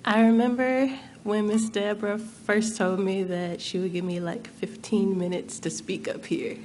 I remember when Miss Deborah first told me that she would give me like 15 minutes to speak up here.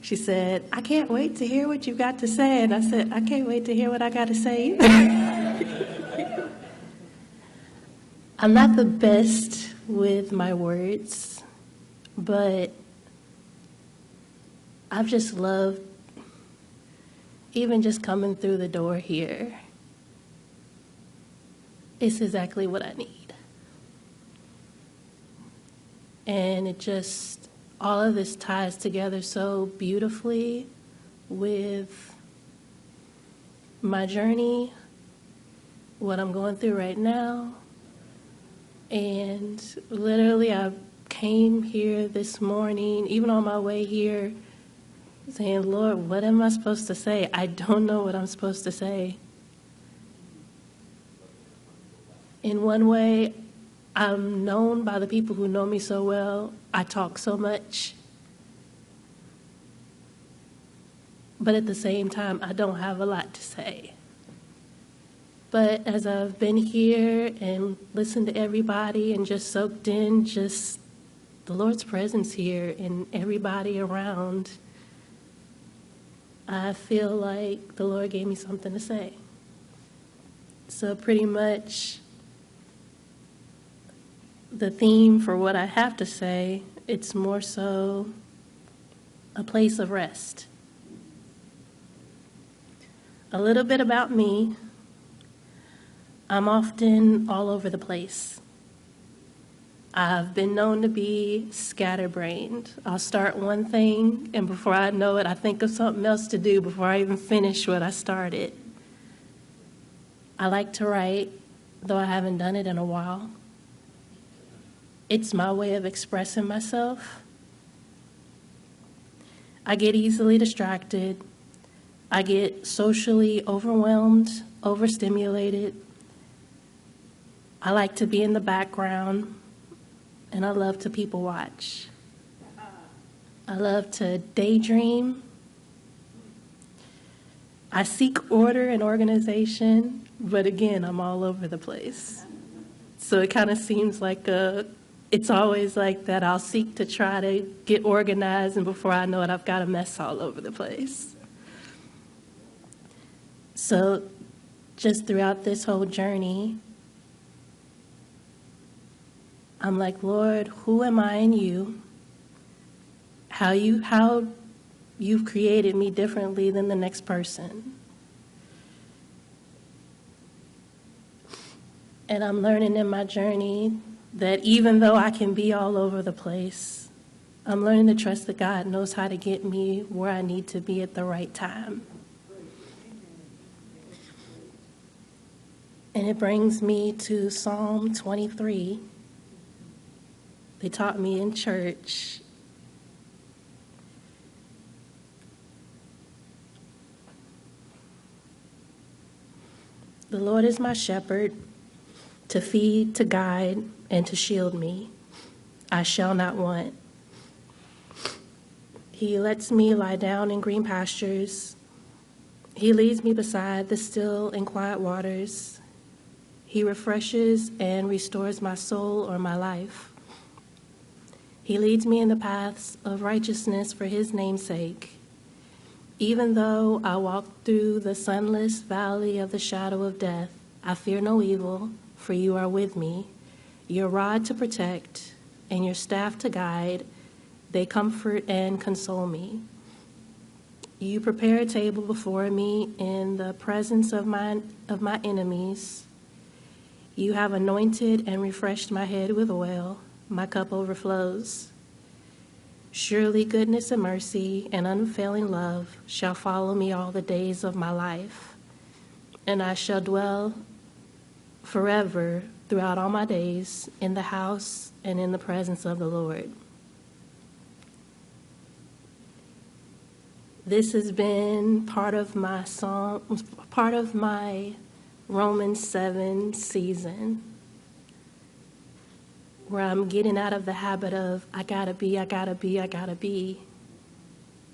She said, I can't wait to hear what you've got to say. And I said, I can't wait to hear what I got to say either. I'm not the best with my words, but I've just loved even just coming through the door here. It's exactly what I need. And it just, all of this ties together so beautifully with my journey, what I'm going through right now. And literally, I came here this morning, even on my way here, saying, Lord, what am I supposed to say? I don't know what I'm supposed to say. In one way, I'm known by the people who know me so well. I talk so much. But at the same time, I don't have a lot to say. But as I've been here and listened to everybody and just soaked in just the Lord's presence here and everybody around, I feel like the Lord gave me something to say. So pretty much the theme for what I have to say, it's more so a place of rest. A little bit about me. I'm often all over the place. I've been known to be scatterbrained. I'll start one thing, and before I know it, I think of something else to do before I even finish what I started. I like to write, though I haven't done it in a while. It's my way of expressing myself. I get easily distracted. I get socially overwhelmed, overstimulated. I like to be in the background, and I love to people watch. I love to daydream. I seek order and organization, but again, I'm all over the place. So it kind of seems like it's always like that. I'll seek to try to get organized, and before I know it, I've got a mess all over the place. So just throughout this whole journey, I'm like, Lord, who am I in you? How you've created me differently than the next person. And I'm learning in my journey that even though I can be all over the place, I'm learning to trust that God knows how to get me where I need to be at the right time. And it brings me to Psalm 23. They taught me in church. The Lord is my shepherd, to feed, to guide, and to shield me. I shall not want. He lets me lie down in green pastures. He leads me beside the still and quiet waters. He refreshes and restores my soul or my life. He leads me in the paths of righteousness for his name's sake. Even though I walk through the sunless valley of the shadow of death, I fear no evil, for you are with me. Your rod to protect and your staff to guide, they comfort and console me. You prepare a table before me in the presence of my enemies. You have anointed and refreshed my head with oil. My cup overflows. Surely goodness and mercy and unfailing love shall follow me all the days of my life, and I shall dwell forever throughout all my days in the house and in the presence of the Lord. This has been part of my Romans 7 season, where I'm getting out of the habit of I gotta be,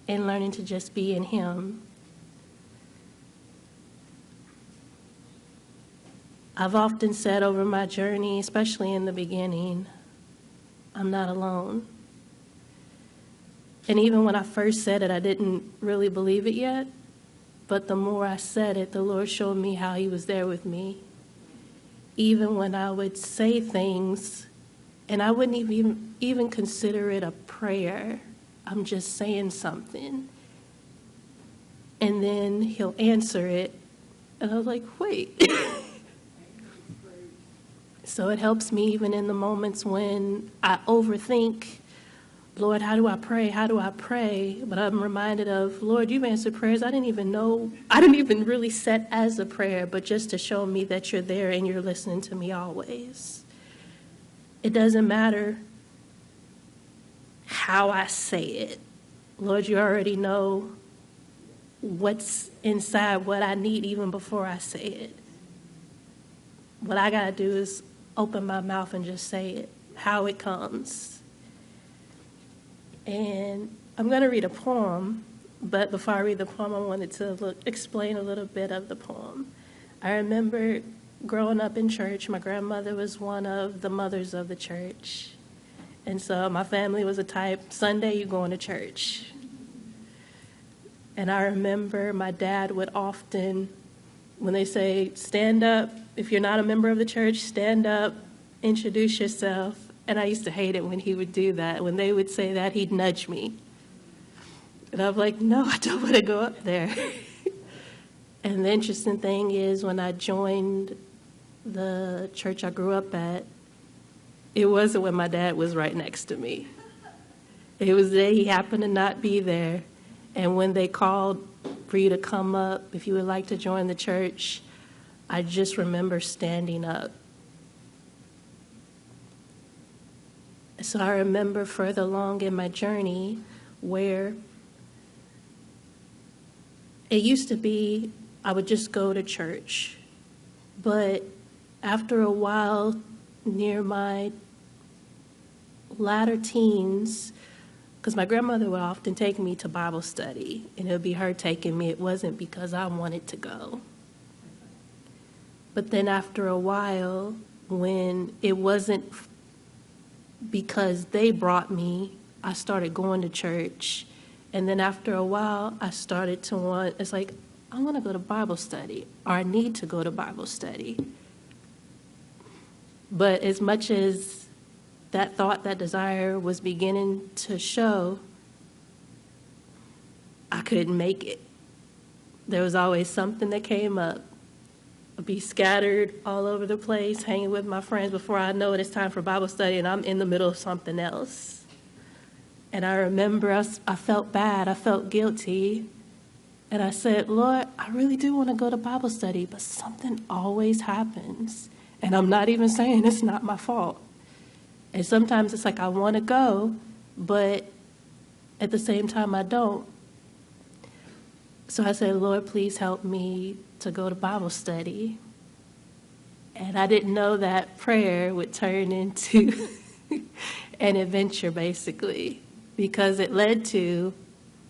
and learning to just be in him. I've often said over my journey, especially in the beginning, I'm not alone. And even when I first said it, I didn't really believe it yet. But the more I said it, the Lord showed me how he was there with me. Even when I would say things, and I wouldn't even consider it a prayer. I'm just saying something. And then he'll answer it. And I was like, wait. So it helps me even in the moments when I overthink, Lord, how do I pray? How do I pray? But I'm reminded of, Lord, you've answered prayers I didn't even really set as a prayer, but just to show me that you're there and you're listening to me always. It doesn't matter how I say it. Lord, you already know what's inside, what I need even before I say it. What I got to do is open my mouth and just say it, how it comes. And I'm going to read a poem, but before I read the poem, I wanted to explain a little bit of the poem. I remember growing up in church, my grandmother was one of the mothers of the church. And so my family was a type, Sunday you going to church. And I remember my dad would often, when they say, stand up, if you're not a member of the church, stand up, introduce yourself. And I used to hate it when he would do that. When they would say that, he'd nudge me. And I'm like, no, I don't want to go up there. And the interesting thing is when I joined the church I grew up at, it wasn't when my dad was right next to me. It was that he happened to not be there. And when they called for you to come up, if you would like to join the church, I just remember standing up. So I remember further along in my journey where it used to be I would just go to church. But after a while, near my latter teens, because my grandmother would often take me to Bible study, and it would be her taking me. It wasn't because I wanted to go. But then after a while, when it wasn't because they brought me, I started going to church. And then after a while, I started to want, it's like, I want to go to Bible study, or I need to go to Bible study. But as much as that thought, that desire was beginning to show, I couldn't make it. There was always something that came up. I'd be scattered all over the place, hanging with my friends. Before I know it, it's time for Bible study, and I'm in the middle of something else. And I remember I felt bad. I felt guilty. And I said, Lord, I really do want to go to Bible study, but something always happens. And I'm not even saying it's not my fault. And sometimes it's like I want to go, but at the same time I don't. So I said, Lord, please help me to go to Bible study. And I didn't know that prayer would turn into an adventure, basically, because it led to,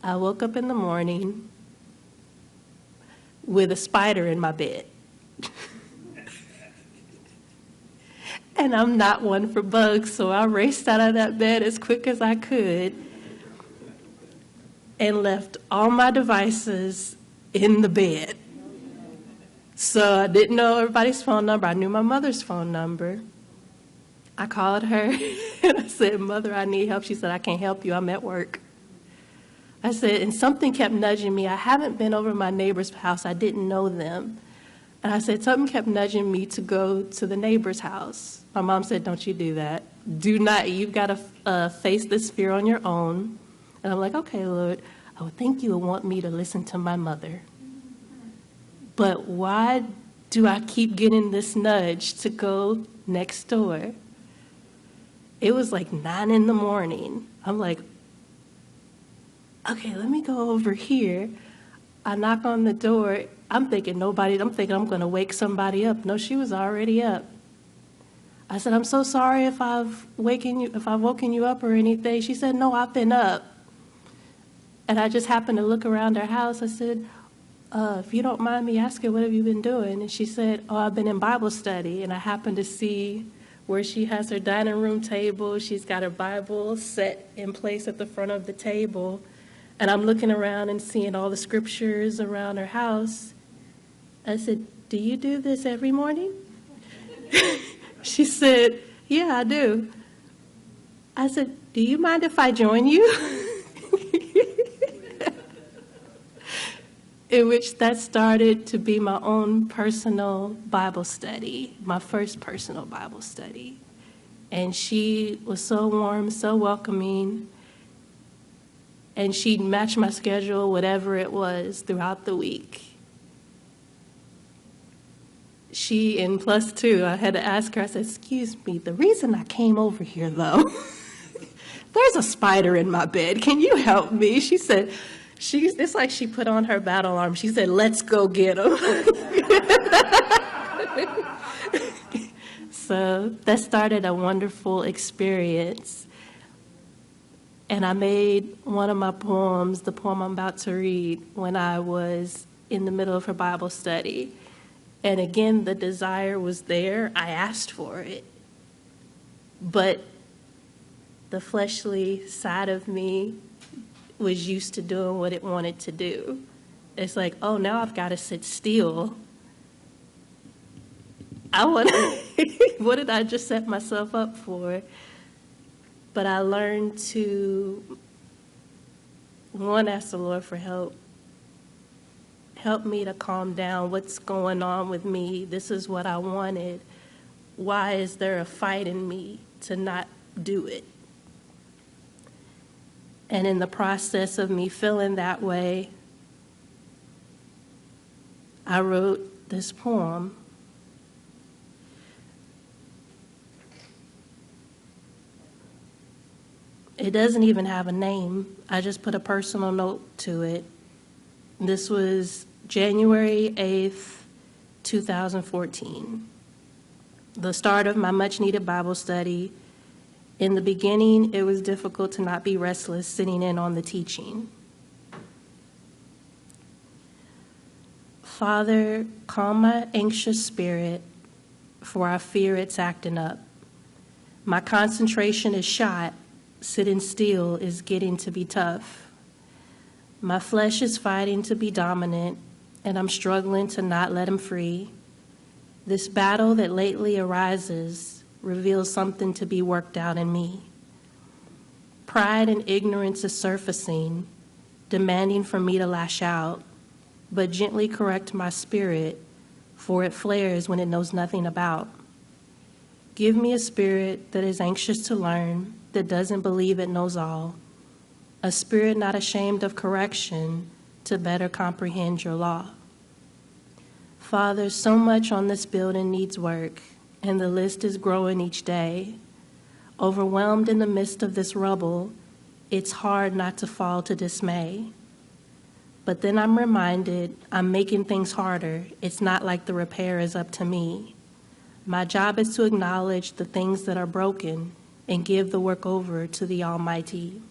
I woke up in the morning with a spider in my bed. And I'm not one for bugs, so I raced out of that bed as quick as I could and left all my devices in the bed. So I didn't know everybody's phone number. I knew my mother's phone number. I called her and I said, Mother, I need help. She said, I can't help you. I'm at work. I said, and something kept nudging me. I haven't been over my neighbor's house. I didn't know them. And I said, something kept nudging me to go to the neighbor's house. My mom said, don't you do that. Do not. You've got to face this fear on your own. And I'm like, okay, Lord, I would think you would want me to listen to my mother. But why do I keep getting this nudge to go next door? It was like 9 in the morning. I'm like, okay, let me go over here. I knock on the door. I'm thinking I'm going to wake somebody up. No, she was already up. I said, I'm so sorry if I've woken you up or anything. She said, no, I've been up. And I just happened to look around her house. I said, if you don't mind me asking, what have you been doing? And she said, oh, I've been in Bible study. And I happened to see where she has her dining room table. She's got her Bible set in place at the front of the table. And I'm looking around and seeing all the scriptures around her house. I said, do you do this every morning? She said, yeah, I do. I said, do you mind if I join you? In which that started to be my own personal Bible study, my first personal Bible study. And she was so warm, so welcoming, and she'd match my schedule, whatever it was, throughout the week. She, in +2, I had to ask her, I said, excuse me, the reason I came over here, though, there's a spider in my bed. Can you help me? She said, it's like she put on her battle armor. She said, let's go get him. So that started a wonderful experience. And I made one of my poems, the poem I'm about to read, when I was in the middle of her Bible study. And again, the desire was there. I asked for it. But the fleshly side of me was used to doing what it wanted to do. It's like, oh, now I've got to sit still. What did I just set myself up for? But I learned to, one, ask the Lord for help. Help me to calm down. What's going on with me? This is what I wanted. Why is there a fight in me to not do it? And in the process of me feeling that way, I wrote this poem. It doesn't even have a name. I just put a personal note to it. This was January 8th, 2014, the start of my much-needed Bible study. In the beginning, it was difficult to not be restless sitting in on the teaching. Father, calm my anxious spirit, for I fear it's acting up. My concentration is shot, sitting still is getting to be tough. My flesh is fighting to be dominant, and I'm struggling to not let him free. This battle that lately arises reveals something to be worked out in me. Pride and ignorance is surfacing, demanding for me to lash out, but gently correct my spirit, for it flares when it knows nothing about. Give me a spirit that is anxious to learn, that doesn't believe it knows all, a spirit not ashamed of correction to better comprehend your law. Father, so much on this building needs work, and the list is growing each day. Overwhelmed in the midst of this rubble, it's hard not to fall to dismay. But then I'm reminded I'm making things harder. It's not like the repair is up to me. My job is to acknowledge the things that are broken and give the work over to the Almighty.